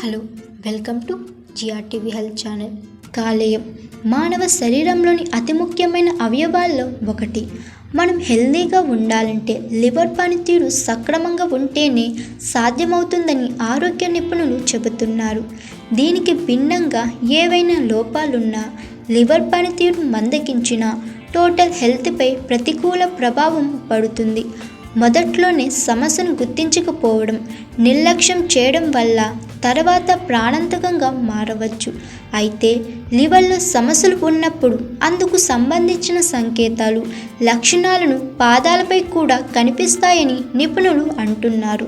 Hello, welcome to GRTV health channel. కాలేయం మానవ శరీరంలోని అతి ముఖ్యమైన అవయవాల్లో ఒకటి. మనం హెల్తీగా ఉండాలంటే లివర్ పనితీరు సక్రమంగా ఉంటేనే సాధ్యమవుతుందని ఆరోగ్య నిపుణులు చెబుతున్నారు. దీనికి భిన్నంగా ఏవైనా లోపాలున్నా లివర్ పనితీరు మందగించినా టోటల్ హెల్త్పై ప్రతికూల ప్రభావం పడుతుంది. మొదట్లోనే సమస్యను గుర్తించకపోవడం, నిర్లక్ష్యం చేయడం వల్ల తర్వాత ప్రాణాంతకంగా మారవచ్చు. అయితే లివర్లో సమస్యలు ఉన్నప్పుడు అందుకు సంబంధించిన సంకేతాలు, లక్షణాలను పాదాలపై కూడా కనిపిస్తాయని నిపుణులు అంటున్నారు.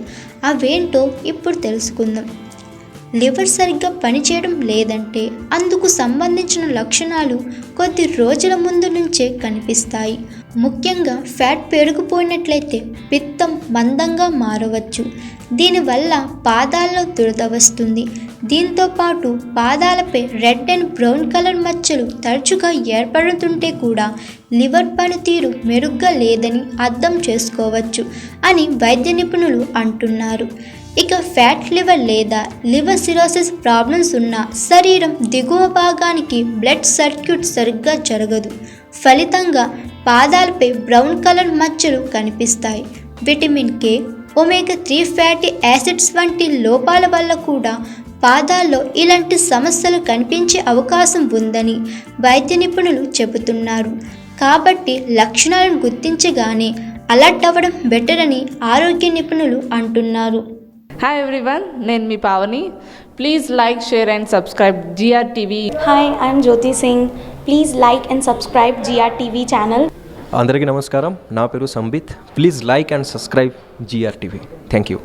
అవేంటో ఇప్పుడు తెలుసుకుందాం. లివర్ సరిగ్గా పనిచేయడం లేదంటే అందుకు సంబంధించిన లక్షణాలు కొద్ది రోజుల ముందు నుంచే కనిపిస్తాయి. ముఖ్యంగా ఫ్యాట్ పెరిగిపోయినట్లయితే పిత్తం మందంగా మారవచ్చు. దీనివల్ల పాదాల్లో దురద వస్తుంది. దీంతోపాటు పాదాలపై రెడ్ అండ్ బ్రౌన్ కలర్ మచ్చలు తరచుగా ఏర్పడుతుంటే కూడా లివర్ పనితీరు మెరుగ్గా లేదని అర్థం చేసుకోవచ్చు అని వైద్య నిపుణులు అంటున్నారు. ఇక ఫ్యాట్ లివర్ లేదా లివర్ సిరోసిస్ ప్రాబ్లమ్స్ ఉన్న శరీరం దిగువ భాగానికి బ్లడ్ సర్క్యూట్ సరిగ్గా జరగదు. ఫలితంగా పాదాలపై బ్రౌన్ కలర్ మచ్చలు కనిపిస్తాయి. Vitamin K, omega 3 fatty acids వంటి లోపాల వల్ల కూడా పాదాల్లో ఇలాంటి సమస్యలు కనిపించే అవకాశం ఉందని వైద్య నిపుణులు చెబుతున్నారు. కాబట్టి లక్షణాలను గుర్తించగానే అలర్ట్ అవ్వడం బెటర్ అని ఆరోగ్య నిపుణులు అంటున్నారు. హాయ్ ఎవ్రీవన్, నేను మీ Pavani. Please like, share and subscribe GRTV. Hi, I'm Jyoti Singh. Please like and subscribe GRTV channel. అందరికీ నమస్కారం. నా పేరు Sambit. Please like and subscribe GRTV. Thank you.